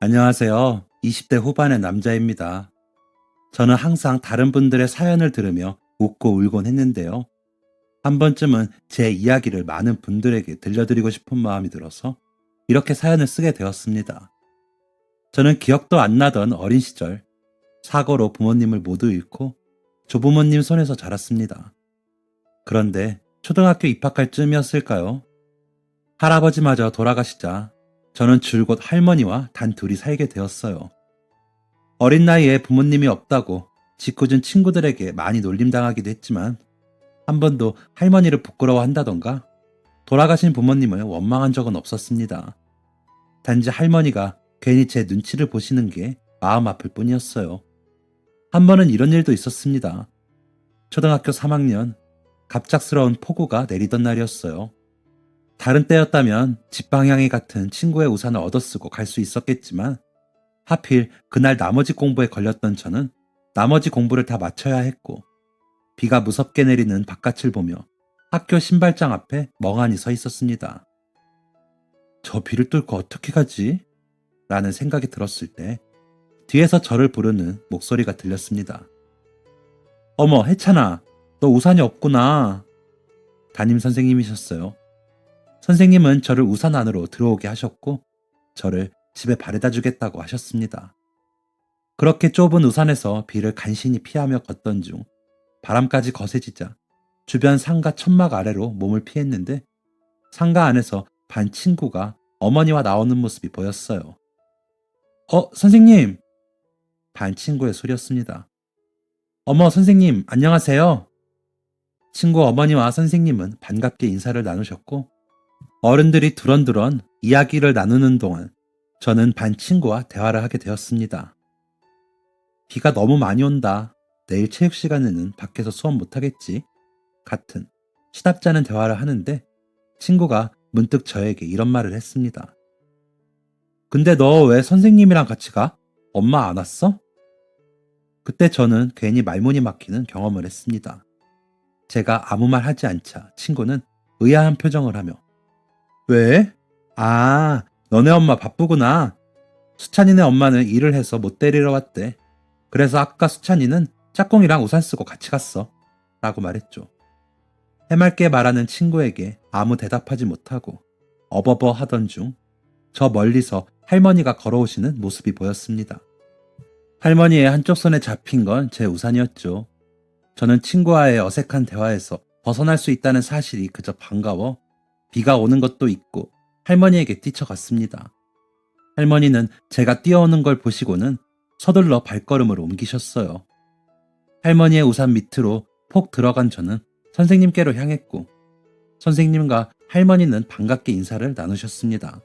안녕하세요. 20대 후반의 남자입니다. 저는 항상 다른 분들의 사연을 들으며 웃고 울곤 했는데요. 한 번쯤은 제 이야기를 많은 분들에게 들려드리고 싶은 마음이 들어서 이렇게 사연을 쓰게 되었습니다. 저는 기억도 안 나던 어린 시절, 사고로 부모님을 모두 잃고 조부모님 손에서 자랐습니다. 그런데 초등학교 입학할 쯤이었을까요? 할아버지마저 돌아가시자 저는 줄곧 할머니와 단 둘이 살게 되었어요. 어린 나이에 부모님이 없다고 짓궂은 친구들에게 많이 놀림당하기도 했지만 한 번도 할머니를 부끄러워한다던가 돌아가신 부모님을 원망한 적은 없었습니다. 단지 할머니가 괜히 제 눈치를 보시는 게 마음 아플 뿐이었어요. 한 번은 이런 일도 있었습니다. 초등학교 3학년 갑작스러운 폭우가 내리던 날이었어요. 다른 때였다면 집 방향이 같은 친구의 우산을 얻어쓰고 갈 수 있었겠지만 하필 그날 나머지 공부에 걸렸던 저는 나머지 공부를 다 마쳐야 했고 비가 무섭게 내리는 바깥을 보며 학교 신발장 앞에 멍하니 서 있었습니다. 저 비를 뚫고 어떻게 가지? 라는 생각이 들었을 때 뒤에서 저를 부르는 목소리가 들렸습니다. 어머, 혜찬아, 너 우산이 없구나. 담임 선생님이셨어요. 선생님은 저를 우산 안으로 들어오게 하셨고 저를 집에 바래다 주겠다고 하셨습니다. 그렇게 좁은 우산에서 비를 간신히 피하며 걷던 중 바람까지 거세지자 주변 상가 천막 아래로 몸을 피했는데 상가 안에서 반 친구가 어머니와 나오는 모습이 보였어요. 선생님! 반 친구의 소리였습니다. 어머, 선생님, 안녕하세요. 친구 어머니와 선생님은 반갑게 인사를 나누셨고 어른들이 두런두런 이야기를 나누는 동안 저는 반 친구와 대화를 하게 되었습니다. 비가 너무 많이 온다. 내일 체육 시간에는 밖에서 수업 못하겠지. 같은 시답잖은 대화를 하는데 친구가 문득 저에게 이런 말을 했습니다. 근데 너 왜 선생님이랑 같이 가? 엄마 안 왔어? 그때 저는 괜히 말문이 막히는 경험을 했습니다. 제가 아무 말 하지 않자 친구는 의아한 표정을 하며 왜? 아, 너네 엄마 바쁘구나. 수찬이네 엄마는 일을 해서 못 데리러 왔대. 그래서 아까 수찬이는 짝꿍이랑 우산 쓰고 같이 갔어. 라고 말했죠. 해맑게 말하는 친구에게 아무 대답하지 못하고 어버버 하던 중 저 멀리서 할머니가 걸어오시는 모습이 보였습니다. 할머니의 한쪽 손에 잡힌 건 제 우산이었죠. 저는 친구와의 어색한 대화에서 벗어날 수 있다는 사실이 그저 반가워 비가 오는 것도 있고 할머니에게 뛰쳐갔습니다. 할머니는 제가 뛰어오는 걸 보시고는 서둘러 발걸음을 옮기셨어요. 할머니의 우산 밑으로 폭 들어간 저는 선생님께로 향했고 선생님과 할머니는 반갑게 인사를 나누셨습니다.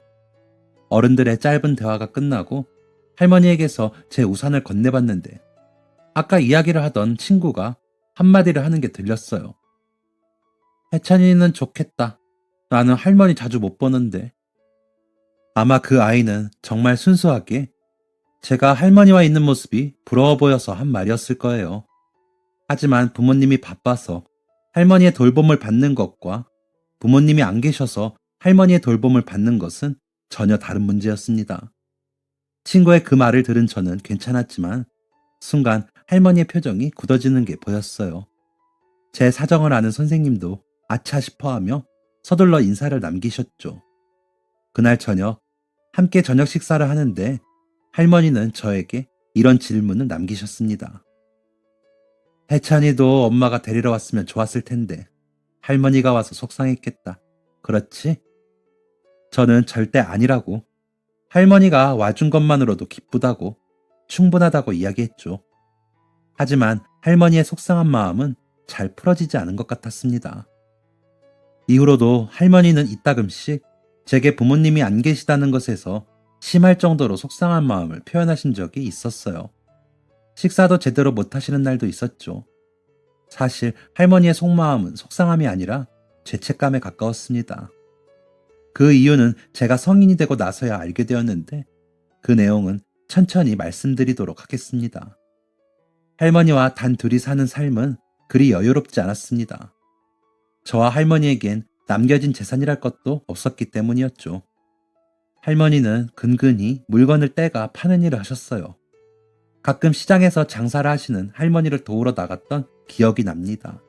어른들의 짧은 대화가 끝나고 할머니에게서 제 우산을 건네봤는데 아까 이야기를 하던 친구가 한마디를 하는 게 들렸어요. 혜찬이는 좋겠다. 나는 할머니 자주 못 보는데. 아마 그 아이는 정말 순수하게 제가 할머니와 있는 모습이 부러워 보여서 한 말이었을 거예요. 하지만 부모님이 바빠서 할머니의 돌봄을 받는 것과 부모님이 안 계셔서 할머니의 돌봄을 받는 것은 전혀 다른 문제였습니다. 친구의 그 말을 들은 저는 괜찮았지만 순간 할머니의 표정이 굳어지는 게 보였어요. 제 사정을 아는 선생님도 아차 싶어하며 서둘러 인사를 남기셨죠. 그날 저녁 함께 저녁 식사를 하는데 할머니는 저에게 이런 질문을 남기셨습니다. 혜찬이도 엄마가 데리러 왔으면 좋았을 텐데 할머니가 와서 속상했겠다. 그렇지? 저는 절대 아니라고 할머니가 와준 것만으로도 기쁘다고 충분하다고 이야기했죠. 하지만 할머니의 속상한 마음은 잘 풀어지지 않은 것 같았습니다. 이후로도 할머니는 이따금씩 제게 부모님이 안 계시다는 것에서 심할 정도로 속상한 마음을 표현하신 적이 있었어요. 식사도 제대로 못 하시는 날도 있었죠. 사실 할머니의 속마음은 속상함이 아니라 죄책감에 가까웠습니다. 그 이유는 제가 성인이 되고 나서야 알게 되었는데 그 내용은 천천히 말씀드리도록 하겠습니다. 할머니와 단 둘이 사는 삶은 그리 여유롭지 않았습니다. 저와 할머니에겐 남겨진 재산이랄 것도 없었기 때문이었죠. 할머니는 근근히 물건을 떼가 파는 일을 하셨어요. 가끔 시장에서 장사를 하시는 할머니를 도우러 나갔던 기억이 납니다.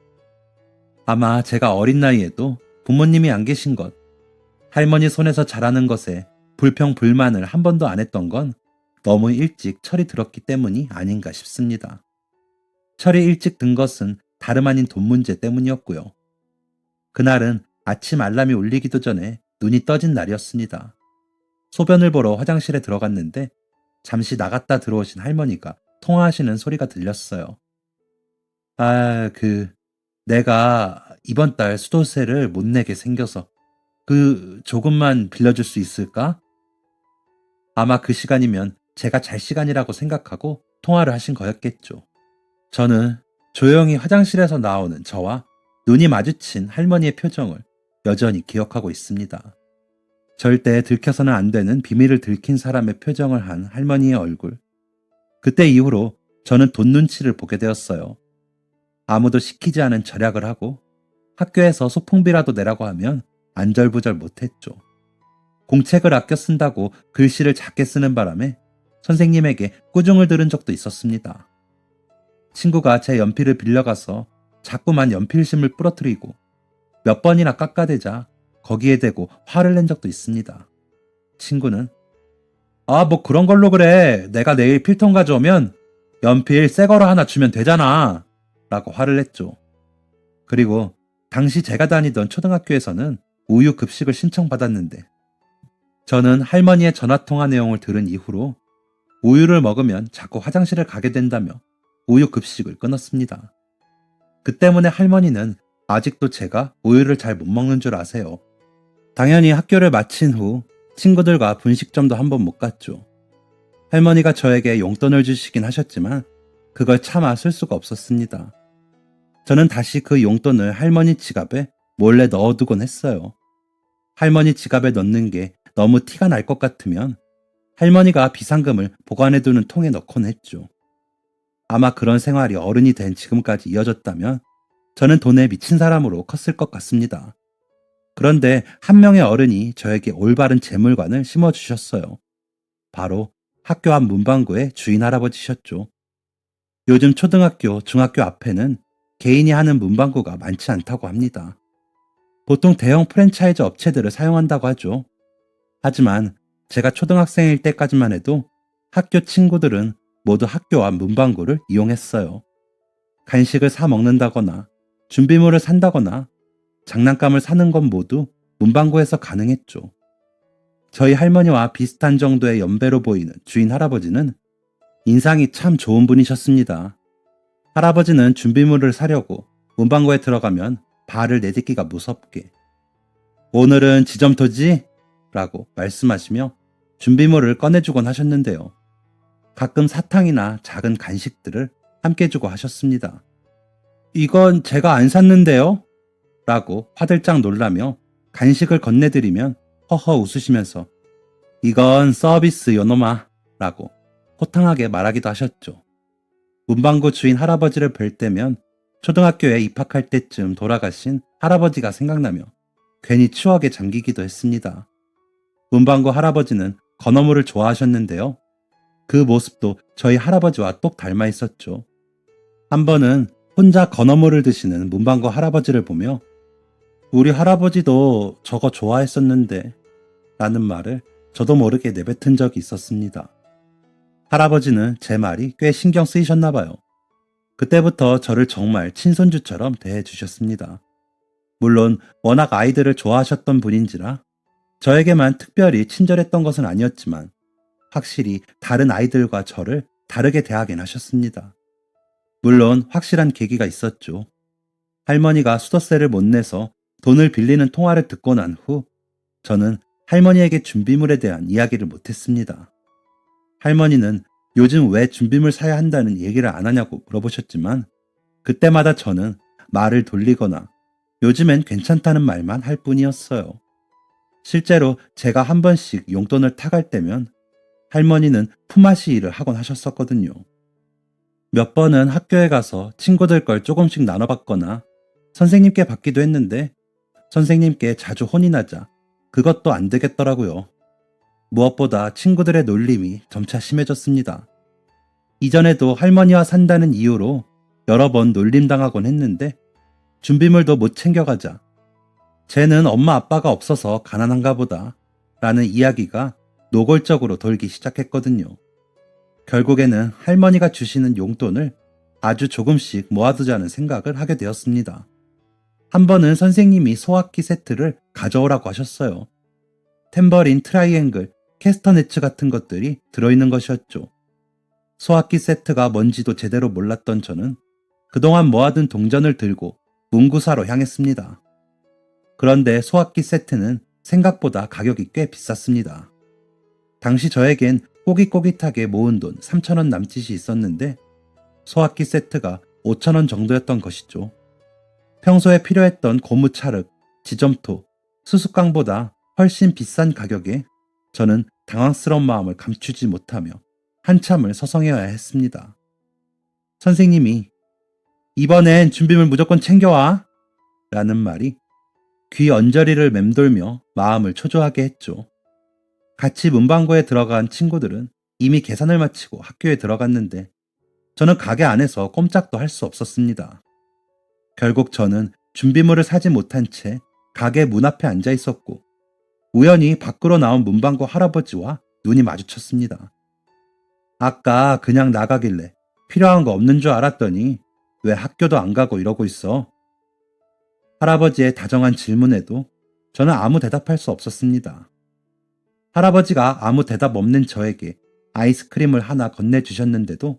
아마 제가 어린 나이에도 부모님이 안 계신 것, 할머니 손에서 자라는 것에 불평불만을 한 번도 안 했던 건 너무 일찍 철이 들었기 때문이 아닌가 싶습니다. 철이 일찍 든 것은 다름 아닌 돈 문제 때문이었고요. 그날은 아침 알람이 울리기도 전에 눈이 떠진 날이었습니다. 소변을 보러 화장실에 들어갔는데 잠시 나갔다 들어오신 할머니가 통화하시는 소리가 들렸어요. 내가 이번 달 수도세를 못 내게 생겨서 조금만 빌려줄 수 있을까? 아마 그 시간이면 제가 잘 시간이라고 생각하고 통화를 하신 거였겠죠. 저는 조용히 화장실에서 나오는 저와 눈이 마주친 할머니의 표정을 여전히 기억하고 있습니다. 절대 들켜서는 안 되는 비밀을 들킨 사람의 표정을 한 할머니의 얼굴. 그때 이후로 저는 돈 눈치를 보게 되었어요. 아무도 시키지 않은 절약을 하고 학교에서 소풍비라도 내라고 하면 안절부절 못했죠. 공책을 아껴 쓴다고 글씨를 작게 쓰는 바람에 선생님에게 꾸중을 들은 적도 있었습니다. 친구가 제 연필을 빌려가서 자꾸만 연필심을 부러뜨리고 몇 번이나 깎아대자 거기에 대고 화를 낸 적도 있습니다. 친구는 뭐 그런 걸로 그래. 내가 내일 필통 가져오면 연필 새 거로 하나 주면 되잖아. 라고 화를 냈죠. 그리고 당시 제가 다니던 초등학교에서는 우유 급식을 신청받았는데 저는 할머니의 전화통화 내용을 들은 이후로 우유를 먹으면 자꾸 화장실을 가게 된다며 우유 급식을 끊었습니다. 그 때문에 할머니는 아직도 제가 우유를 잘 못 먹는 줄 아세요. 당연히 학교를 마친 후 친구들과 분식점도 한번 못 갔죠. 할머니가 저에게 용돈을 주시긴 하셨지만 그걸 차마 쓸 수가 없었습니다. 저는 다시 그 용돈을 할머니 지갑에 몰래 넣어두곤 했어요. 할머니 지갑에 넣는 게 너무 티가 날 것 같으면 할머니가 비상금을 보관해두는 통에 넣곤 했죠. 아마 그런 생활이 어른이 된 지금까지 이어졌다면 저는 돈에 미친 사람으로 컸을 것 같습니다. 그런데 한 명의 어른이 저에게 올바른 재물관을 심어주셨어요. 바로 학교 앞 문방구의 주인 할아버지셨죠. 요즘 초등학교, 중학교 앞에는 개인이 하는 문방구가 많지 않다고 합니다. 보통 대형 프랜차이즈 업체들을 사용한다고 하죠. 하지만 제가 초등학생일 때까지만 해도 학교 친구들은 모두 학교 앞 문방구를 이용했어요. 간식을 사 먹는다거나 준비물을 산다거나 장난감을 사는 건 모두 문방구에서 가능했죠. 저희 할머니와 비슷한 정도의 연배로 보이는 주인 할아버지는 인상이 참 좋은 분이셨습니다. 할아버지는 준비물을 사려고 문방구에 들어가면 발을 내딛기가 무섭게 오늘은 지점토지? 라고 말씀하시며 준비물을 꺼내주곤 하셨는데요. 가끔 사탕이나 작은 간식들을 함께 주고 하셨습니다. 이건 제가 안 샀는데요? 라고 화들짝 놀라며 간식을 건네드리면 허허 웃으시면서 이건 서비스 요놈아 라고 호탕하게 말하기도 하셨죠. 문방구 주인 할아버지를 뵐 때면 초등학교에 입학할 때쯤 돌아가신 할아버지가 생각나며 괜히 추억에 잠기기도 했습니다. 문방구 할아버지는 건어물을 좋아하셨는데요. 그 모습도 저희 할아버지와 똑 닮아 있었죠. 한 번은 혼자 건어물을 드시는 문방구 할아버지를 보며 우리 할아버지도 저거 좋아했었는데 라는 말을 저도 모르게 내뱉은 적이 있었습니다. 할아버지는 제 말이 꽤 신경 쓰이셨나 봐요. 그때부터 저를 정말 친손주처럼 대해주셨습니다. 물론 워낙 아이들을 좋아하셨던 분인지라 저에게만 특별히 친절했던 것은 아니었지만 확실히 다른 아이들과 저를 다르게 대하긴 하셨습니다. 물론 확실한 계기가 있었죠. 할머니가 수도세를 못 내서 돈을 빌리는 통화를 듣고 난 후 저는 할머니에게 준비물에 대한 이야기를 못했습니다. 할머니는 요즘 왜 준비물 사야 한다는 얘기를 안 하냐고 물어보셨지만 그때마다 저는 말을 돌리거나 요즘엔 괜찮다는 말만 할 뿐이었어요. 실제로 제가 한 번씩 용돈을 타갈 때면 할머니는 품앗이 일을 하곤 하셨었거든요. 몇 번은 학교에 가서 친구들 걸 조금씩 나눠받거나 선생님께 받기도 했는데 선생님께 자주 혼이 나자 그것도 안 되겠더라고요. 무엇보다 친구들의 놀림이 점차 심해졌습니다. 이전에도 할머니와 산다는 이유로 여러 번 놀림당하곤 했는데 준비물도 못 챙겨가자 쟤는 엄마 아빠가 없어서 가난한가 보다 라는 이야기가 노골적으로 돌기 시작했거든요. 결국에는 할머니가 주시는 용돈을 아주 조금씩 모아두자는 생각을 하게 되었습니다. 한 번은 선생님이 소화기 세트를 가져오라고 하셨어요. 탬버린, 트라이앵글, 캐스터네츠 같은 것들이 들어있는 것이었죠. 소화기 세트가 뭔지도 제대로 몰랐던 저는 그동안 모아둔 동전을 들고 문구사로 향했습니다. 그런데 소화기 세트는 생각보다 가격이 꽤 비쌌습니다. 당시 저에겐 꼬깃꼬깃하게 모은 돈 3,000원 남짓이 있었는데 소화기 세트가 5,000원 정도였던 것이죠. 평소에 필요했던 고무차륵, 지점토, 수수깡보다 훨씬 비싼 가격에 저는 당황스러운 마음을 감추지 못하며 한참을 서성여야 했습니다. 선생님이 이번엔 준비물 무조건 챙겨와 라는 말이 귀 언저리를 맴돌며 마음을 초조하게 했죠. 같이 문방구에 들어간 친구들은 이미 계산을 마치고 학교에 들어갔는데 저는 가게 안에서 꼼짝도 할 수 없었습니다. 결국 저는 준비물을 사지 못한 채 가게 문 앞에 앉아 있었고 우연히 밖으로 나온 문방구 할아버지와 눈이 마주쳤습니다. 아까 그냥 나가길래 필요한 거 없는 줄 알았더니 왜 학교도 안 가고 이러고 있어? 할아버지의 다정한 질문에도 저는 아무 대답할 수 없었습니다. 할아버지가 아무 대답 없는 저에게 아이스크림을 하나 건네주셨는데도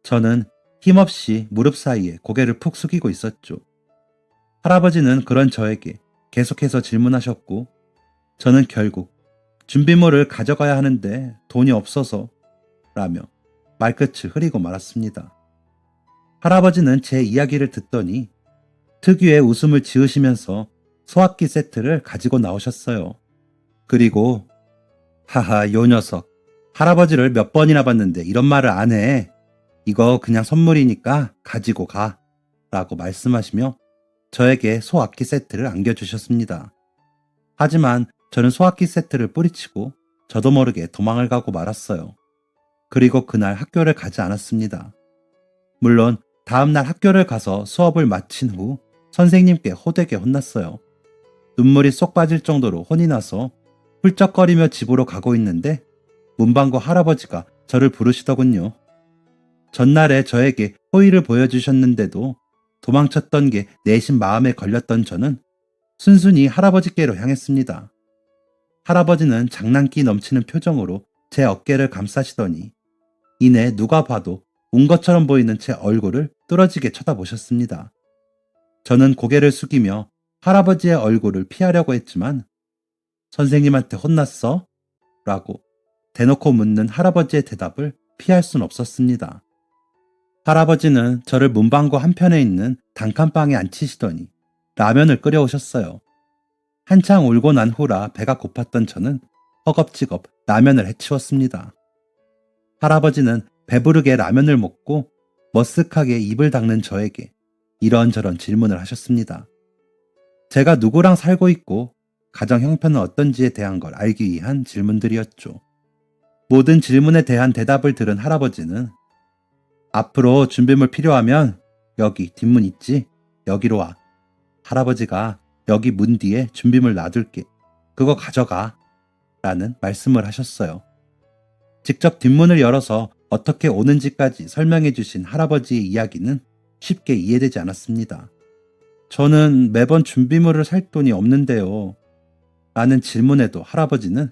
저는 힘없이 무릎 사이에 고개를 푹 숙이고 있었죠. 할아버지는 그런 저에게 계속해서 질문하셨고 저는 결국 준비물을 가져가야 하는데 돈이 없어서 라며 말끝을 흐리고 말았습니다. 할아버지는 제 이야기를 듣더니 특유의 웃음을 지으시면서 소화기 세트를 가지고 나오셨어요. 그리고 하하 요 녀석 할아버지를 몇 번이나 봤는데 이런 말을 안 해. 이거 그냥 선물이니까 가지고 가 라고 말씀하시며 저에게 소화기 세트를 안겨주셨습니다. 하지만 저는 소화기 세트를 뿌리치고 저도 모르게 도망을 가고 말았어요. 그리고 그날 학교를 가지 않았습니다. 물론 다음날 학교를 가서 수업을 마친 후 선생님께 호되게 혼났어요. 눈물이 쏙 빠질 정도로 혼이 나서 훌쩍거리며 집으로 가고 있는데 문방구 할아버지가 저를 부르시더군요. 전날에 저에게 호의를 보여주셨는데도 도망쳤던 게 내심 마음에 걸렸던 저는 순순히 할아버지께로 향했습니다. 할아버지는 장난기 넘치는 표정으로 제 어깨를 감싸시더니 이내 누가 봐도 운 것처럼 보이는 제 얼굴을 뚫어지게 쳐다보셨습니다. 저는 고개를 숙이며 할아버지의 얼굴을 피하려고 했지만 선생님한테 혼났어? 라고 대놓고 묻는 할아버지의 대답을 피할 순 없었습니다. 할아버지는 저를 문방구 한편에 있는 단칸방에 앉히시더니 라면을 끓여오셨어요. 한창 울고 난 후라 배가 고팠던 저는 허겁지겁 라면을 해치웠습니다. 할아버지는 배부르게 라면을 먹고 머쓱하게 입을 닦는 저에게 이런저런 질문을 하셨습니다. 제가 누구랑 살고 있고 가정 형편은 어떤지에 대한 걸 알기 위한 질문들이었죠. 모든 질문에 대한 대답을 들은 할아버지는 앞으로 준비물 필요하면 여기 뒷문 있지? 여기로 와. 할아버지가 여기 문 뒤에 준비물 놔둘게. 그거 가져가. 라는 말씀을 하셨어요. 직접 뒷문을 열어서 어떻게 오는지까지 설명해 주신 할아버지의 이야기는 쉽게 이해되지 않았습니다. 저는 매번 준비물을 살 돈이 없는데요. 라는 질문에도 할아버지는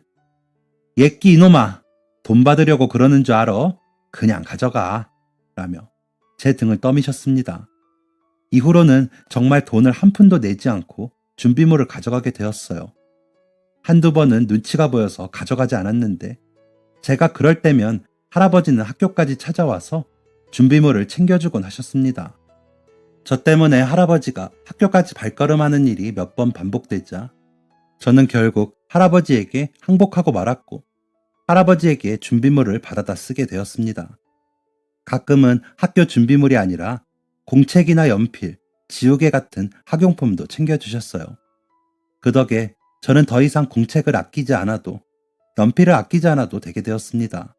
예끼 이놈아, 돈 받으려고 그러는 줄 알아? 그냥 가져가. 라며 제 등을 떠미셨습니다. 이후로는 정말 돈을 한 푼도 내지 않고 준비물을 가져가게 되었어요. 한두 번은 눈치가 보여서 가져가지 않았는데 제가 그럴 때면 할아버지는 학교까지 찾아와서 준비물을 챙겨주곤 하셨습니다. 저 때문에 할아버지가 학교까지 발걸음하는 일이 몇 번 반복되자 저는 결국 할아버지에게 항복하고 말았고 할아버지에게 준비물을 받아다 쓰게 되었습니다. 가끔은 학교 준비물이 아니라 공책이나 연필, 지우개 같은 학용품도 챙겨주셨어요. 그 덕에 저는 더 이상 공책을 아끼지 않아도 연필을 아끼지 않아도 되게 되었습니다.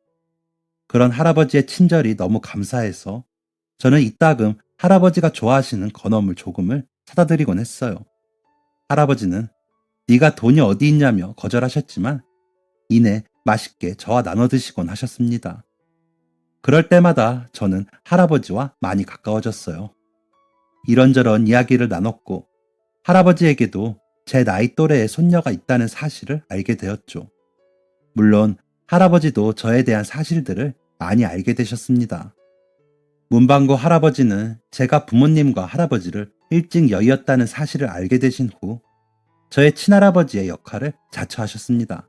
그런 할아버지의 친절이 너무 감사해서 저는 이따금 할아버지가 좋아하시는 건어물 조금을 사다 드리곤 했어요. 할아버지는 네가 돈이 어디 있냐며 거절하셨지만 이내 맛있게 저와 나눠 드시곤 하셨습니다. 그럴 때마다 저는 할아버지와 많이 가까워졌어요. 이런저런 이야기를 나눴고 할아버지에게도 제 나이 또래의 손녀가 있다는 사실을 알게 되었죠. 물론 할아버지도 저에 대한 사실들을 많이 알게 되셨습니다. 문방구 할아버지는 제가 부모님과 할아버지를 일찍 여의었다는 사실을 알게 되신 후 저의 친할아버지의 역할을 자처하셨습니다.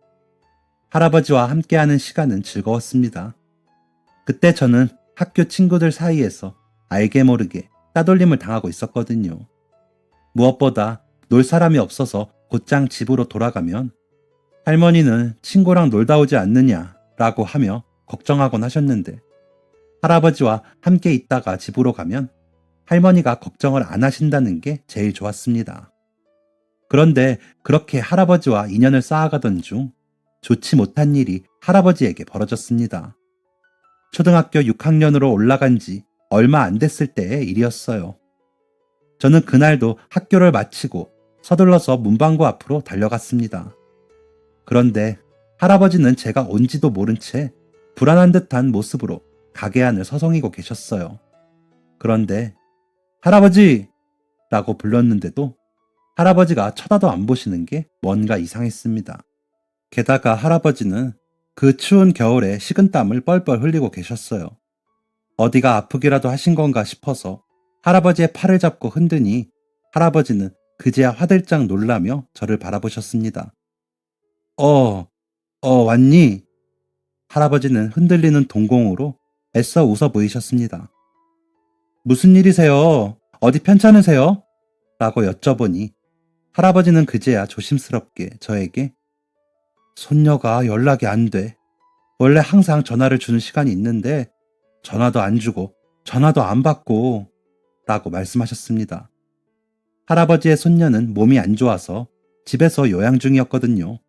할아버지와 함께하는 시간은 즐거웠습니다. 그때 저는 학교 친구들 사이에서 알게 모르게 따돌림을 당하고 있었거든요. 무엇보다 놀 사람이 없어서 곧장 집으로 돌아가면 할머니는 친구랑 놀다 오지 않느냐라고 하며 걱정하곤 하셨는데 할아버지와 함께 있다가 집으로 가면 할머니가 걱정을 안 하신다는 게 제일 좋았습니다. 그런데 그렇게 할아버지와 인연을 쌓아가던 중 좋지 못한 일이 할아버지에게 벌어졌습니다. 초등학교 6학년으로 올라간 지 얼마 안 됐을 때의 일이었어요. 저는 그날도 학교를 마치고 서둘러서 문방구 앞으로 달려갔습니다. 그런데 할아버지는 제가 온지도 모른 채 불안한 듯한 모습으로 가게 안을 서성이고 계셨어요. 그런데 할아버지! 라고 불렀는데도 할아버지가 쳐다도 안 보시는 게 뭔가 이상했습니다. 게다가 할아버지는 그 추운 겨울에 식은땀을 뻘뻘 흘리고 계셨어요. 어디가 아프기라도 하신 건가 싶어서 할아버지의 팔을 잡고 흔드니 할아버지는 그제야 화들짝 놀라며 저를 바라보셨습니다. 왔니? 할아버지는 흔들리는 동공으로 애써 웃어 보이셨습니다. 무슨 일이세요? 어디 편찮으세요? 라고 여쭤보니 할아버지는 그제야 조심스럽게 저에게 손녀가 연락이 안 돼. 원래 항상 전화를 주는 시간이 있는데 전화도 안 주고 전화도 안 받고 라고 말씀하셨습니다. 할아버지의 손녀는 몸이 안 좋아서 집에서 요양 중이었거든요.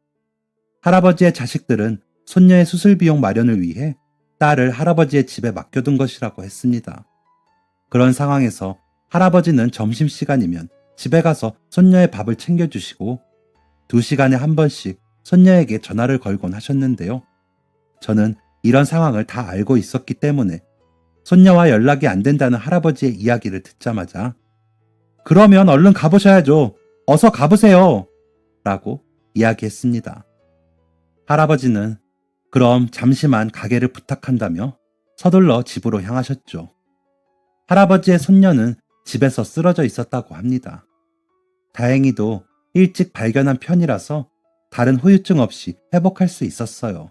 할아버지의 자식들은 손녀의 수술 비용 마련을 위해 딸을 할아버지의 집에 맡겨둔 것이라고 했습니다. 그런 상황에서 할아버지는 점심시간이면 집에 가서 손녀의 밥을 챙겨주시고 2시간에 한 번씩 손녀에게 전화를 걸곤 하셨는데요. 저는 이런 상황을 다 알고 있었기 때문에 손녀와 연락이 안 된다는 할아버지의 이야기를 듣자마자 그러면 얼른 가보셔야죠. 어서 가보세요. 라고 이야기했습니다. 할아버지는 그럼 잠시만 가게를 부탁한다며 서둘러 집으로 향하셨죠. 할아버지의 손녀는 집에서 쓰러져 있었다고 합니다. 다행히도 일찍 발견한 편이라서 다른 후유증 없이 회복할 수 있었어요.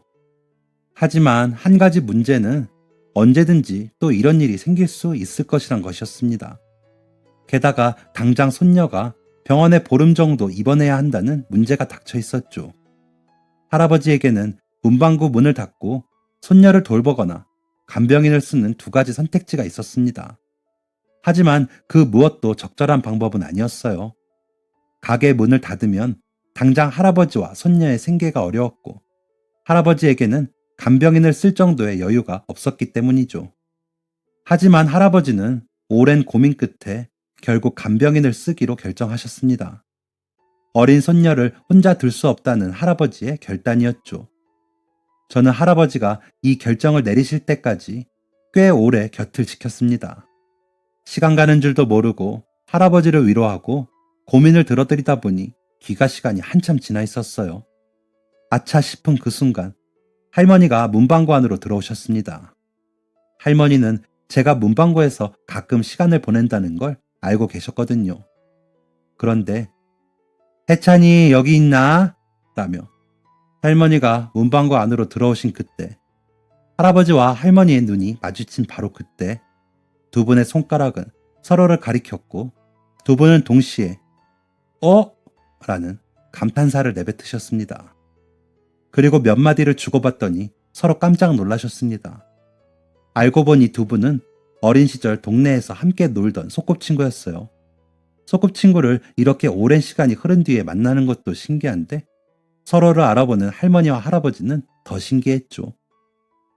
하지만 한 가지 문제는 언제든지 또 이런 일이 생길 수 있을 것이란 것이었습니다. 게다가 당장 손녀가 병원에 보름 정도 입원해야 한다는 문제가 닥쳐 있었죠. 할아버지에게는 문방구 문을 닫고 손녀를 돌보거나 간병인을 쓰는 2가지 선택지가 있었습니다. 하지만 그 무엇도 적절한 방법은 아니었어요. 가게 문을 닫으면 당장 할아버지와 손녀의 생계가 어려웠고 할아버지에게는 간병인을 쓸 정도의 여유가 없었기 때문이죠. 하지만 할아버지는 오랜 고민 끝에 결국 간병인을 쓰기로 결정하셨습니다. 어린 손녀를 혼자 둘 수 없다는 할아버지의 결단이었죠. 저는 할아버지가 이 결정을 내리실 때까지 꽤 오래 곁을 지켰습니다. 시간 가는 줄도 모르고 할아버지를 위로하고 고민을 들어드리다 보니 귀가 시간이 한참 지나 있었어요. 아차 싶은 그 순간 할머니가 문방구 안으로 들어오셨습니다. 할머니는 제가 문방구에서 가끔 시간을 보낸다는 걸 알고 계셨거든요. 그런데 해찬이 여기 있나? 라며 할머니가 문방구 안으로 들어오신 그때 할아버지와 할머니의 눈이 마주친 바로 그때 2분의 손가락은 서로를 가리켰고 2분은 동시에 라는 감탄사를 내뱉으셨습니다. 그리고 몇 마디를 주고받더니 서로 깜짝 놀라셨습니다. 알고 보니 2분은 어린 시절 동네에서 함께 놀던 소꿉친구였어요. 소꿉친구를 이렇게 오랜 시간이 흐른 뒤에 만나는 것도 신기한데 서로를 알아보는 할머니와 할아버지는 더 신기했죠.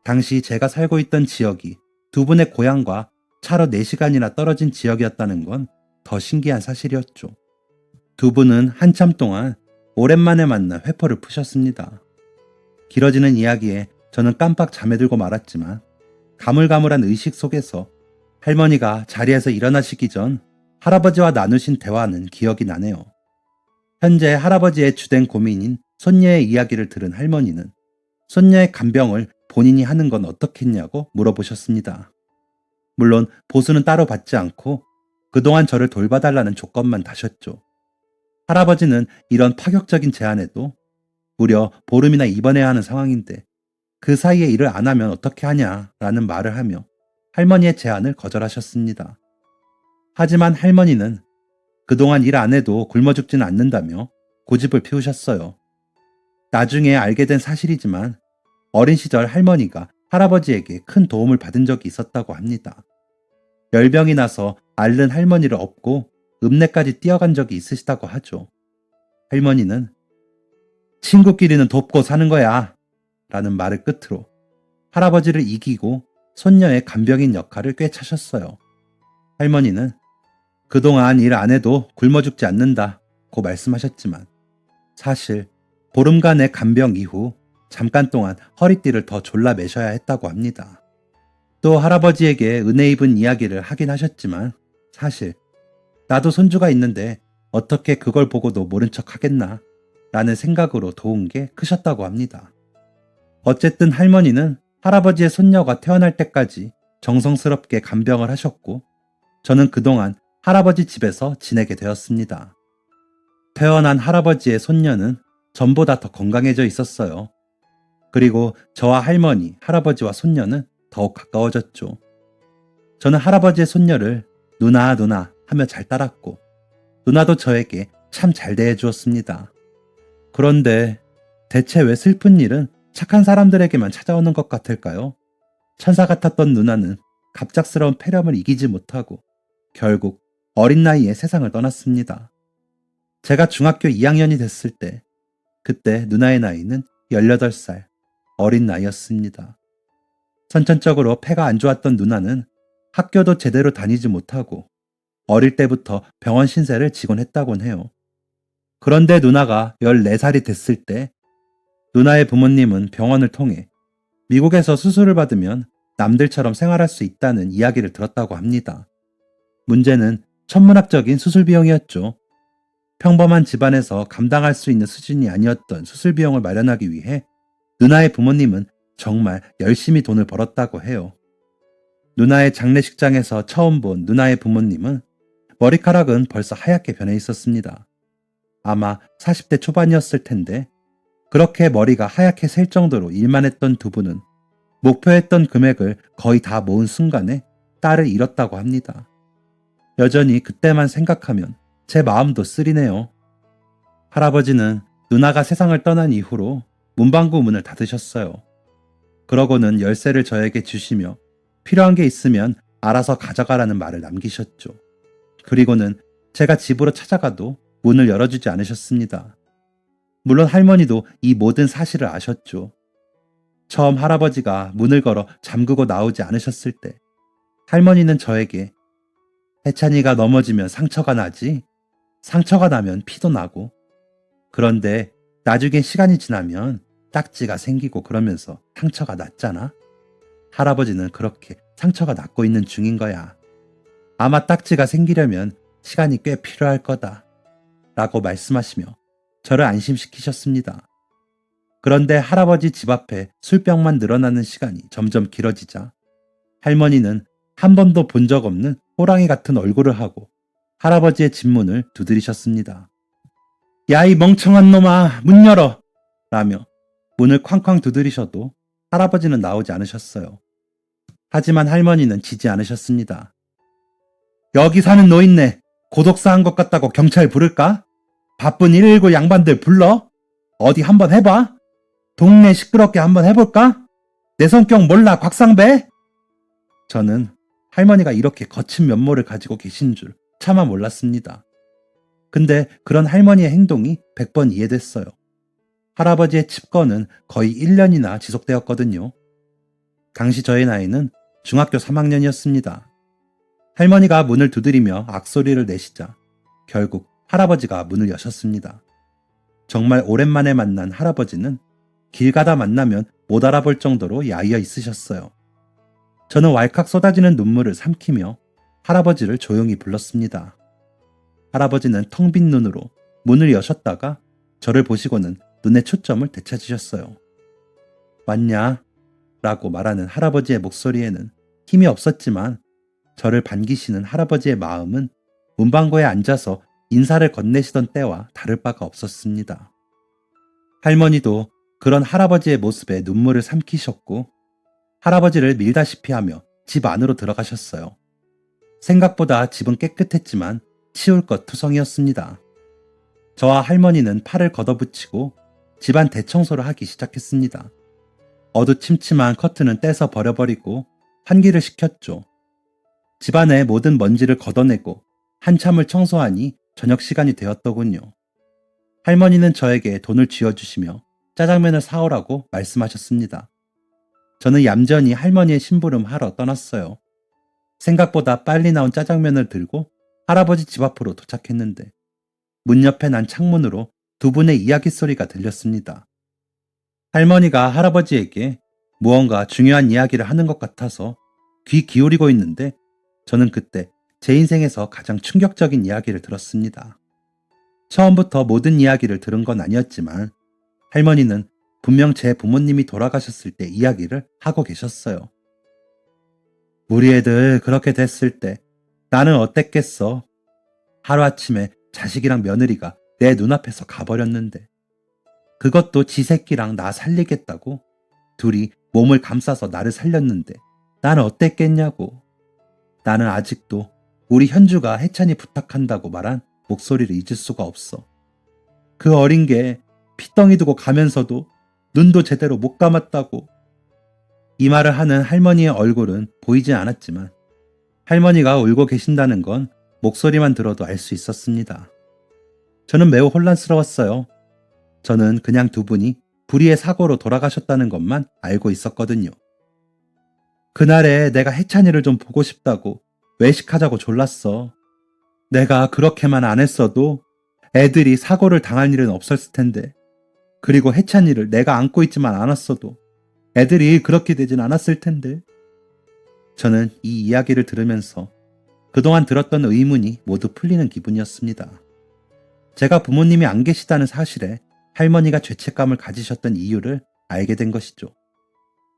당시 제가 살고 있던 지역이 두 분의 고향과 차로 4시간이나 떨어진 지역이었다는 건 더 신기한 사실이었죠. 두 분은 한참 동안 오랜만에 만나 회포를 푸셨습니다. 길어지는 이야기에 저는 깜빡 잠에 들고 말았지만 가물가물한 의식 속에서 할머니가 자리에서 일어나시기 전 할아버지와 나누신 대화는 기억이 나네요. 현재 할아버지의 주된 고민인 손녀의 이야기를 들은 할머니는 손녀의 간병을 본인이 하는 건 어떻겠냐고 물어보셨습니다. 물론 보수는 따로 받지 않고 그동안 저를 돌봐달라는 조건만 다셨죠. 할아버지는 이런 파격적인 제안에도 무려 보름이나 입원해야 하는 상황인데 그 사이에 일을 안 하면 어떻게 하냐라는 말을 하며 할머니의 제안을 거절하셨습니다. 하지만 할머니는 그동안 일 안 해도 굶어 죽지는 않는다며 고집을 피우셨어요. 나중에 알게 된 사실이지만 어린 시절 할머니가 할아버지에게 큰 도움을 받은 적이 있었다고 합니다. 열병이 나서 앓는 할머니를 업고 읍내까지 뛰어간 적이 있으시다고 하죠. 할머니는 친구끼리는 돕고 사는 거야 라는 말을 끝으로 할아버지를 이기고 손녀의 간병인 역할을 꿰차셨어요. 할머니는 그동안 일 안 해도 굶어 죽지 않는다고 말씀하셨지만 사실 보름간의 간병 이후 잠깐 동안 허리띠를 더 졸라 매셔야 했다고 합니다. 또 할아버지에게 은혜 입은 이야기를 하긴 하셨지만 사실 나도 손주가 있는데 어떻게 그걸 보고도 모른 척 하겠나 라는 생각으로 도운 게 크셨다고 합니다. 어쨌든 할머니는 할아버지의 손녀가 태어날 때까지 정성스럽게 간병을 하셨고 저는 그동안 할아버지 집에서 지내게 되었습니다. 태어난 할아버지의 손녀는 전보다 더 건강해져 있었어요. 그리고 저와 할머니, 할아버지와 손녀는 더욱 가까워졌죠. 저는 할아버지의 손녀를 누나 누나 하며 잘 따랐고 누나도 저에게 참 잘 대해주었습니다. 그런데 대체 왜 슬픈 일은 착한 사람들에게만 찾아오는 것 같을까요? 천사 같았던 누나는 갑작스러운 폐렴을 이기지 못하고 결국 어린 나이에 세상을 떠났습니다. 제가 중학교 2학년이 됐을 때 그때 누나의 나이는 18살, 어린 나이였습니다. 선천적으로 폐가 안 좋았던 누나는 학교도 제대로 다니지 못하고 어릴 때부터 병원 신세를 지곤 했다곤 해요. 그런데 누나가 14살이 됐을 때 누나의 부모님은 병원을 통해 미국에서 수술을 받으면 남들처럼 생활할 수 있다는 이야기를 들었다고 합니다. 문제는 천문학적인 수술 비용이었죠. 평범한 집안에서 감당할 수 있는 수준이 아니었던 수술 비용을 마련하기 위해 누나의 부모님은 정말 열심히 돈을 벌었다고 해요. 누나의 장례식장에서 처음 본 누나의 부모님은 머리카락은 벌써 하얗게 변해 있었습니다. 아마 40대 초반이었을 텐데 그렇게 머리가 하얗게 셀 정도로 일만 했던 두 분은 목표했던 금액을 거의 다 모은 순간에 딸을 잃었다고 합니다. 여전히 그때만 생각하면 제 마음도 쓰리네요. 할아버지는 누나가 세상을 떠난 이후로 문방구 문을 닫으셨어요. 그러고는 열쇠를 저에게 주시며 필요한 게 있으면 알아서 가져가라는 말을 남기셨죠. 그리고는 제가 집으로 찾아가도 문을 열어주지 않으셨습니다. 물론 할머니도 이 모든 사실을 아셨죠. 처음 할아버지가 문을 걸어 잠그고 나오지 않으셨을 때 할머니는 저에게 해찬이가 넘어지면 상처가 나지, 상처가 나면 피도 나고, 그런데 나중에 시간이 지나면 딱지가 생기고 그러면서 상처가 났잖아. 할아버지는 그렇게 상처가 낫고 있는 중인 거야. 아마 딱지가 생기려면 시간이 꽤 필요할 거다 라고 말씀하시며 저를 안심시키셨습니다. 그런데 할아버지 집 앞에 술병만 늘어나는 시간이 점점 길어지자 할머니는 한 번도 본 적 없는 호랑이 같은 얼굴을 하고 할아버지의 집 문을 두드리셨습니다. 야, 이 멍청한 놈아, 문 열어! 라며 문을 쾅쾅 두드리셔도 할아버지는 나오지 않으셨어요. 하지만 할머니는 지지 않으셨습니다. 여기 사는 노인네, 고독사 한 것 같다고 경찰 부를까? 바쁜 119 양반들 불러? 어디 한번 해봐? 동네 시끄럽게 한번 해볼까? 내 성격 몰라, 곽상배? 저는 할머니가 이렇게 거친 면모를 가지고 계신 줄 차마 몰랐습니다. 근데 그런 할머니의 행동이 100번 이해됐어요. 할아버지의 칩거는 거의 1년이나 지속되었거든요. 당시 저의 나이는 중학교 3학년이었습니다. 할머니가 문을 두드리며 악소리를 내시자 결국 할아버지가 문을 여셨습니다. 정말 오랜만에 만난 할아버지는 길 가다 만나면 못 알아볼 정도로 야위어 있으셨어요. 저는 왈칵 쏟아지는 눈물을 삼키며 할아버지를 조용히 불렀습니다. 할아버지는 텅 빈 눈으로 문을 여셨다가 저를 보시고는 눈에 초점을 되찾으셨어요. 왔냐? 라고 말하는 할아버지의 목소리에는 힘이 없었지만 저를 반기시는 할아버지의 마음은 문방구에 앉아서 인사를 건네시던 때와 다를 바가 없었습니다. 할머니도 그런 할아버지의 모습에 눈물을 삼키셨고 할아버지를 밀다시피 하며 집 안으로 들어가셨어요. 생각보다 집은 깨끗했지만 치울 것 투성이었습니다. 저와 할머니는 팔을 걷어붙이고 집안 대청소를 하기 시작했습니다. 어두침침한 커튼은 떼서 버려버리고 환기를 시켰죠. 집안의 모든 먼지를 걷어내고 한참을 청소하니 저녁 시간이 되었더군요. 할머니는 저에게 돈을 쥐어주시며 짜장면을 사오라고 말씀하셨습니다. 저는 얌전히 할머니의 심부름 하러 떠났어요. 생각보다 빨리 나온 짜장면을 들고 할아버지 집 앞으로 도착했는데 문 옆에 난 창문으로 두 분의 이야기 소리가 들렸습니다. 할머니가 할아버지에게 무언가 중요한 이야기를 하는 것 같아서 귀 기울이고 있는데 저는 그때 제 인생에서 가장 충격적인 이야기를 들었습니다. 처음부터 모든 이야기를 들은 건 아니었지만 할머니는 분명 제 부모님이 돌아가셨을 때 이야기를 하고 계셨어요. 우리 애들 그렇게 됐을 때 나는 어땠겠어? 하루아침에 자식이랑 며느리가 내 눈앞에서 가버렸는데 그것도 지 새끼랑 나 살리겠다고 둘이 몸을 감싸서 나를 살렸는데 나는 어땠겠냐고. 나는 아직도 우리 현주가 해찬이 부탁한다고 말한 목소리를 잊을 수가 없어. 그 어린 게 핏덩이 두고 가면서도 눈도 제대로 못 감았다고. 이 말을 하는 할머니의 얼굴은 보이지 않았지만 할머니가 울고 계신다는 건 목소리만 들어도 알 수 있었습니다. 저는 매우 혼란스러웠어요. 저는 그냥 두 분이 불의의 사고로 돌아가셨다는 것만 알고 있었거든요. 그날에 내가 해찬이를 좀 보고 싶다고 외식하자고 졸랐어. 내가 그렇게만 안 했어도 애들이 사고를 당할 일은 없었을 텐데, 그리고 해찬이를 내가 안고 있지만 않았어도 애들이 그렇게 되진 않았을 텐데. 저는 이 이야기를 들으면서 그동안 들었던 의문이 모두 풀리는 기분이었습니다. 제가 부모님이 안 계시다는 사실에 할머니가 죄책감을 가지셨던 이유를 알게 된 것이죠.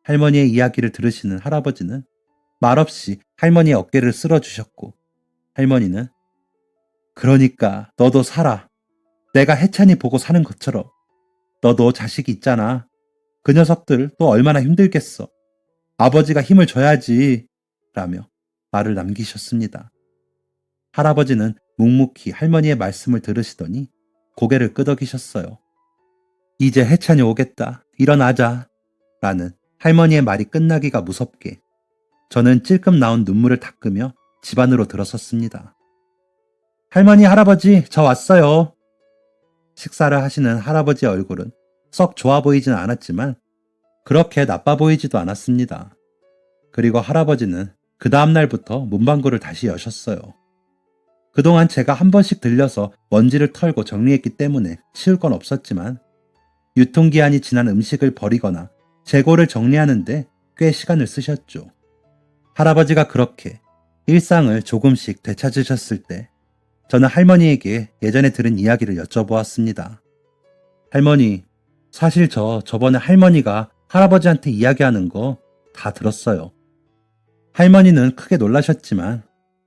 할머니의 이야기를 들으시는 할아버지는 말없이 할머니의 어깨를 쓸어주셨고 할머니는 그러니까 너도 살아. 내가 해찬이 보고 사는 것처럼. 너도 자식이 있잖아. 그 녀석들 또 얼마나 힘들겠어. 아버지가 힘을 줘야지. 라며 말을 남기셨습니다. 할아버지는 묵묵히 할머니의 말씀을 들으시더니 고개를 끄덕이셨어요. 이제 해찬이 오겠다. 일어나자. 라는 할머니의 말이 끝나기가 무섭게 저는 찔끔 나온 눈물을 닦으며 집 안으로 들어섰습니다. 할머니, 할아버지, 저 왔어요. 식사를 하시는 할아버지의 얼굴은 썩 좋아 보이지는 않았지만 그렇게 나빠 보이지도 않았습니다. 그리고 할아버지는 그 다음날부터 문방구를 다시 여셨어요. 그동안 제가 한 번씩 들려서 먼지를 털고 정리했기 때문에 치울 건 없었지만 유통기한이 지난 음식을 버리거나 재고를 정리하는데 꽤 시간을 쓰셨죠. 할아버지가 그렇게 일상을 조금씩 되찾으셨을 때 저는 할머니에게 예전에 들은 이야기를 여쭤보았습니다. 할머니, 사실 저번에 할머니가 할아버지한테 이야기하는 거 다 들었어요. 할머니는 크게 놀라셨지만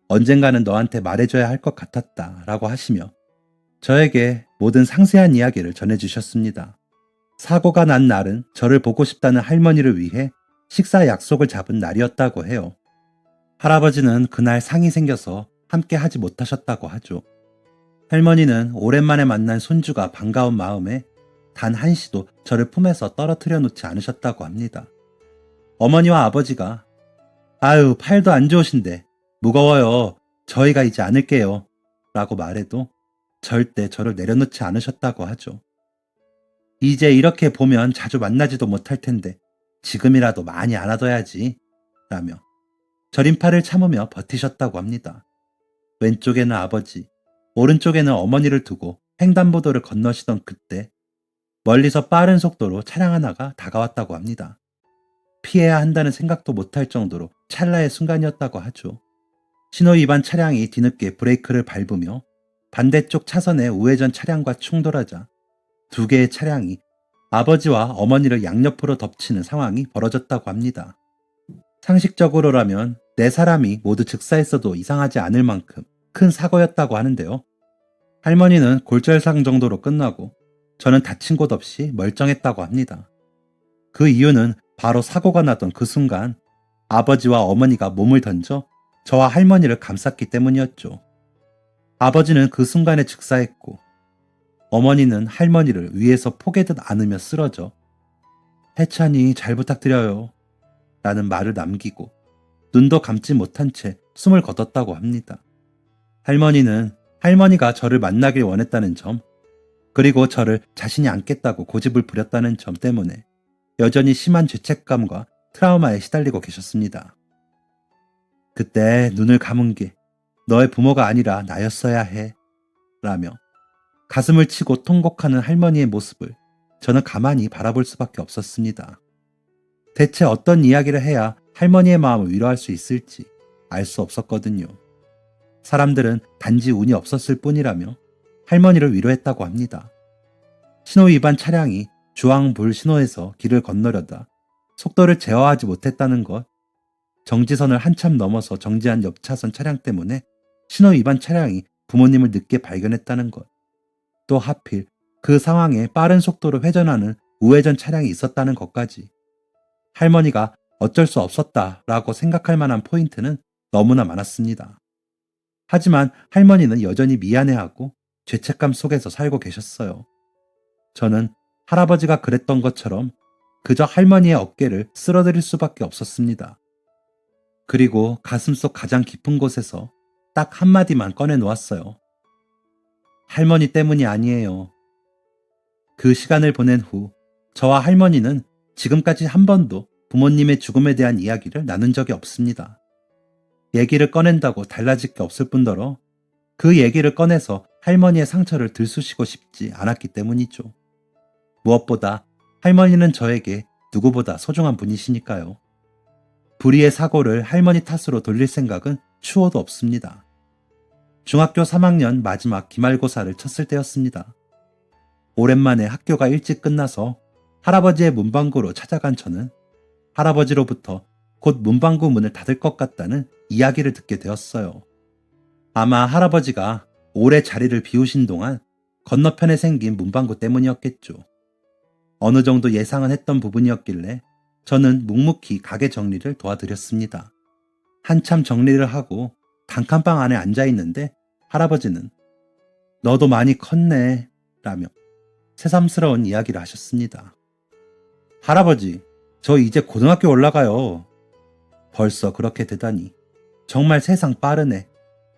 언젠가는 너한테 말해줘야 할 것 같았다 라고 하시며 저에게 모든 상세한 이야기를 전해주셨습니다. 사고가 난 날은 저를 보고 싶다는 할머니를 위해 식사 약속을 잡은 날이었다고 해요. 할아버지는 그날 상이 생겨서 함께 하지 못하셨다고 하죠. 할머니는 오랜만에 만난 손주가 반가운 마음에 단 한시도 저를 품에서 떨어뜨려 놓지 않으셨다고 합니다. 어머니와 아버지가 아유, 팔도 안 좋으신데 무거워요. 저희가 이제 안을게요. 라고 말해도 절대 저를 내려놓지 않으셨다고 하죠. 이제 이렇게 보면 자주 만나지도 못할 텐데 지금이라도 많이 안아둬야지. 라며 절임팔을 참으며 버티셨다고 합니다. 왼쪽에는 아버지, 오른쪽에는 어머니를 두고 횡단보도를 건너시던 그때 멀리서 빠른 속도로 차량 하나가 다가왔다고 합니다. 피해야 한다는 생각도 못할 정도로 찰나의 순간이었다고 하죠. 신호위반 차량이 뒤늦게 브레이크를 밟으며 반대쪽 차선의 우회전 차량과 충돌하자 두 개의 차량이 아버지와 어머니를 양옆으로 덮치는 상황이 벌어졌다고 합니다. 상식적으로라면 네 사람이 모두 즉사했어도 이상하지 않을 만큼 큰 사고였다고 하는데요. 할머니는 골절상 정도로 끝나고 저는 다친 곳 없이 멀쩡했다고 합니다. 그 이유는 바로 사고가 나던 그 순간 아버지와 어머니가 몸을 던져 저와 할머니를 감쌌기 때문이었죠. 아버지는 그 순간에 즉사했고 어머니는 할머니를 위에서 포개듯 안으며 쓰러져 해찬이 잘 부탁드려요 라는 말을 남기고 눈도 감지 못한 채 숨을 거뒀다고 합니다. 할머니는 할머니가 저를 만나길 원했다는 점, 그리고 저를 자신이 안겠다고 고집을 부렸다는 점 때문에 여전히 심한 죄책감과 트라우마에 시달리고 계셨습니다. 그때 눈을 감은 게 너의 부모가 아니라 나였어야 해 라며 가슴을 치고 통곡하는 할머니의 모습을 저는 가만히 바라볼 수밖에 없었습니다. 대체 어떤 이야기를 해야 할머니의 마음을 위로할 수 있을지 알 수 없었거든요. 사람들은 단지 운이 없었을 뿐이라며 할머니를 위로했다고 합니다. 신호 위반 차량이 주황불 신호에서 길을 건너려다 속도를 제어하지 못했다는 것, 정지선을 한참 넘어서 정지한 옆 차선 차량 때문에 신호 위반 차량이 부모님을 늦게 발견했다는 것, 또 하필 그 상황에 빠른 속도로 회전하는 우회전 차량이 있었다는 것까지 할머니가 어쩔 수 없었다라고 생각할 만한 포인트는 너무나 많았습니다. 하지만 할머니는 여전히 미안해하고 죄책감 속에서 살고 계셨어요. 저는 할아버지가 그랬던 것처럼 그저 할머니의 어깨를 쓸어드릴 수밖에 없었습니다. 그리고 가슴속 가장 깊은 곳에서 딱 한마디만 꺼내놓았어요. 할머니 때문이 아니에요. 그 시간을 보낸 후 저와 할머니는 지금까지 한 번도 부모님의 죽음에 대한 이야기를 나눈 적이 없습니다. 얘기를 꺼낸다고 달라질 게 없을 뿐더러 그 얘기를 꺼내서 할머니의 상처를 들쑤시고 싶지 않았기 때문이죠. 무엇보다 할머니는 저에게 누구보다 소중한 분이시니까요. 불의의 사고를 할머니 탓으로 돌릴 생각은 추호도 없습니다. 중학교 3학년 마지막 기말고사를 쳤을 때였습니다. 오랜만에 학교가 일찍 끝나서 할아버지의 문방구로 찾아간 저는 할아버지로부터 곧 문방구 문을 닫을 것 같다는 이야기를 듣게 되었어요. 아마 할아버지가 오래 자리를 비우신 동안 건너편에 생긴 문방구 때문이었겠죠. 어느 정도 예상은 했던 부분이었길래 저는 묵묵히 가게 정리를 도와드렸습니다. 한참 정리를 하고 단칸방 안에 앉아있는데 할아버지는 너도 많이 컸네 라며 새삼스러운 이야기를 하셨습니다. 할아버지, 저 이제 고등학교 올라가요. 벌써 그렇게 되다니 정말 세상 빠르네.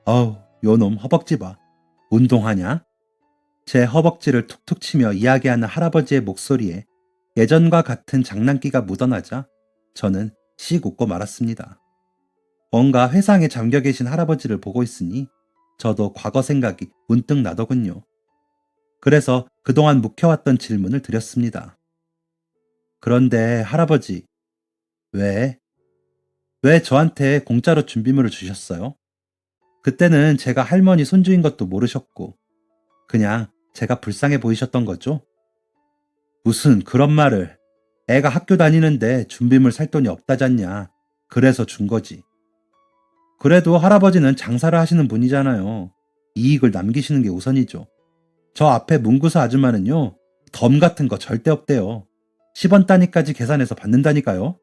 어우, 요놈 허벅지 봐. 운동하냐? 제 허벅지를 툭툭 치며 이야기하는 할아버지의 목소리에 예전과 같은 장난기가 묻어나자 저는 씩 웃고 말았습니다. 뭔가 회상에 잠겨 계신 할아버지를 보고 있으니 저도 과거 생각이 문득 나더군요. 그래서 그동안 묵혀왔던 질문을 드렸습니다. 그런데 할아버지, 왜 저한테 공짜로 준비물을 주셨어요? 그때는 제가 할머니 손주인 것도 모르셨고 그냥 제가 불쌍해 보이셨던 거죠? 무슨 그런 말을. 애가 학교 다니는데 준비물 살 돈이 없다잖냐. 그래서 준 거지. 그래도 할아버지는 장사를 하시는 분이잖아요. 이익을 남기시는 게 우선이죠. 저 앞에 문구사 아줌마는요, 덤 같은 거 절대 없대요. 10원 단위까지 계산해서 받는다니까요.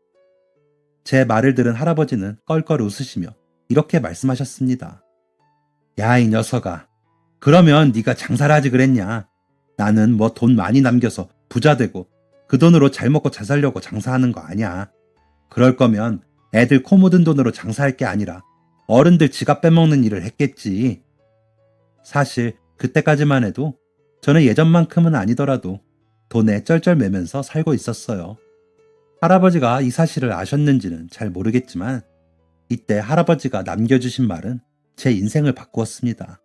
제 말을 들은 할아버지는 껄껄 웃으시며 이렇게 말씀하셨습니다. 야, 이 녀석아. 그러면 네가 장사를 하지 그랬냐. 나는 뭐 돈 많이 남겨서 부자 되고 그 돈으로 잘 먹고 잘 살려고 장사하는 거 아니야. 그럴 거면 애들 코 묻은 돈으로 장사할 게 아니라 어른들 지갑 빼먹는 일을 했겠지. 사실 그때까지만 해도 저는 예전만큼은 아니더라도 돈에 쩔쩔매면서 살고 있었어요. 할아버지가 이 사실을 아셨는지는 잘 모르겠지만 이때 할아버지가 남겨주신 말은 제 인생을 바꾸었습니다.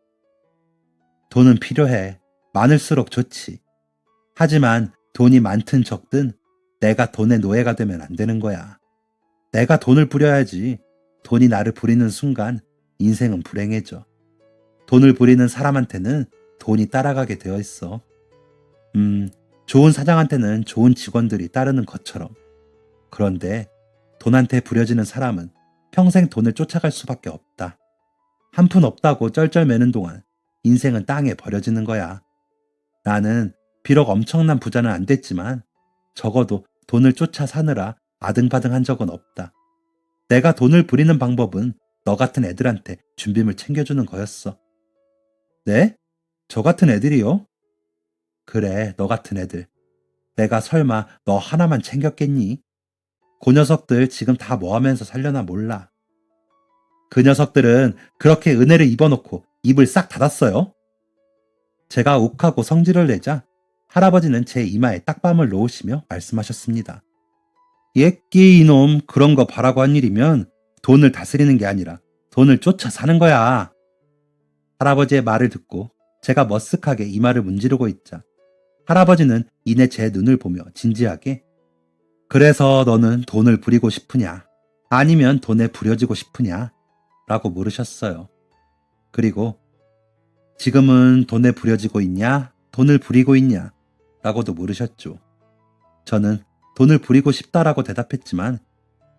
돈은 필요해. 많을수록 좋지. 하지만 돈이 많든 적든 내가 돈의 노예가 되면 안 되는 거야. 내가 돈을 부려야지. 돈이 나를 부리는 순간 인생은 불행해져. 돈을 부리는 사람한테는 돈이 따라가게 되어 있어. 좋은 사장한테는 좋은 직원들이 따르는 것처럼. 그런데 돈한테 부려지는 사람은 평생 돈을 쫓아갈 수밖에 없다. 한 푼 없다고 쩔쩔매는 동안 인생은 땅에 버려지는 거야. 나는 비록 엄청난 부자는 안 됐지만 적어도 돈을 쫓아 사느라 아등바등한 적은 없다. 내가 돈을 부리는 방법은 너 같은 애들한테 준비물 챙겨주는 거였어. 네? 저 같은 애들이요? 그래, 너 같은 애들. 내가 설마 너 하나만 챙겼겠니? 그 녀석들 지금 다 뭐 하면서 살려나 몰라. 그 녀석들은 그렇게 은혜를 입어놓고 입을 싹 닫았어요. 제가 욱하고 성질을 내자 할아버지는 제 이마에 딱밤을 놓으시며 말씀하셨습니다. 예끼 이놈, 그런 거 바라고 한 일이면 돈을 다스리는 게 아니라 돈을 쫓아 사는 거야. 할아버지의 말을 듣고 제가 머쓱하게 이마를 문지르고 있자 할아버지는 이내 제 눈을 보며 진지하게 그래서 너는 돈을 부리고 싶으냐? 아니면 돈에 부려지고 싶으냐? 라고 물으셨어요. 그리고 지금은 돈에 부려지고 있냐? 돈을 부리고 있냐? 라고도 물으셨죠. 저는 돈을 부리고 싶다라고 대답했지만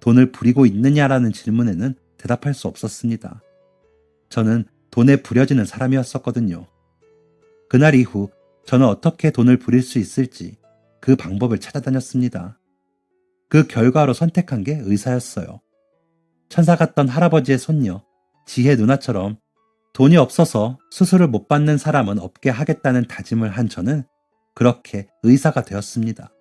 돈을 부리고 있느냐라는 질문에는 대답할 수 없었습니다. 저는 돈에 부려지는 사람이었었거든요. 그날 이후 저는 어떻게 돈을 부릴 수 있을지 그 방법을 찾아다녔습니다. 그 결과로 선택한 게 의사였어요. 천사 같던 할아버지의 손녀, 지혜 누나처럼 돈이 없어서 수술을 못 받는 사람은 없게 하겠다는 다짐을 한 저는 그렇게 의사가 되었습니다.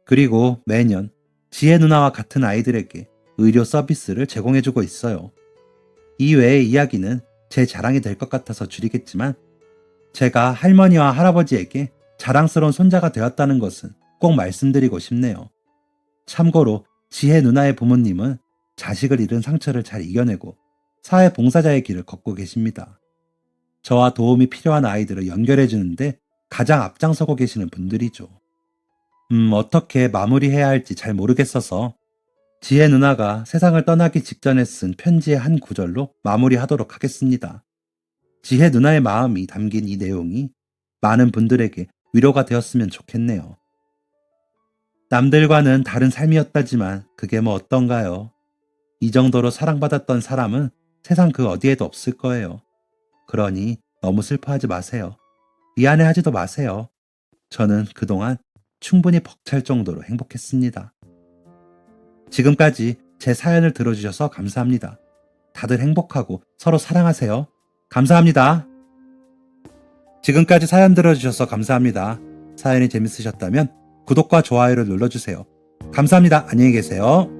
그리고 매년 지혜 누나와 같은 아이들에게 의료 서비스를 제공해주고 있어요. 이 외의 이야기는 제 자랑이 될 것 같아서 줄이겠지만 제가 할머니와 할아버지에게 자랑스러운 손자가 되었다는 것은 꼭 말씀드리고 싶네요. 참고로 지혜 누나의 부모님은 자식을 잃은 상처를 잘 이겨내고 사회봉사자의 길을 걷고 계십니다. 저와 도움이 필요한 아이들을 연결해 주는데 가장 앞장서고 계시는 분들이죠. 어떻게 마무리해야 할지 잘 모르겠어서 지혜 누나가 세상을 떠나기 직전에 쓴 편지의 한 구절로 마무리하도록 하겠습니다. 지혜 누나의 마음이 담긴 이 내용이 많은 분들에게 위로가 되었으면 좋겠네요. 남들과는 다른 삶이었다지만 그게 뭐 어떤가요? 이 정도로 사랑받았던 사람은 세상 그 어디에도 없을 거예요. 그러니 너무 슬퍼하지 마세요. 미안해하지도 마세요. 저는 그동안 충분히 벅찰 정도로 행복했습니다. 지금까지 제 사연을 들어주셔서 감사합니다. 다들 행복하고 서로 사랑하세요. 감사합니다. 지금까지 사연 들어주셔서 감사합니다. 사연이 재밌으셨다면 구독과 좋아요를 눌러주세요. 감사합니다. 안녕히 계세요.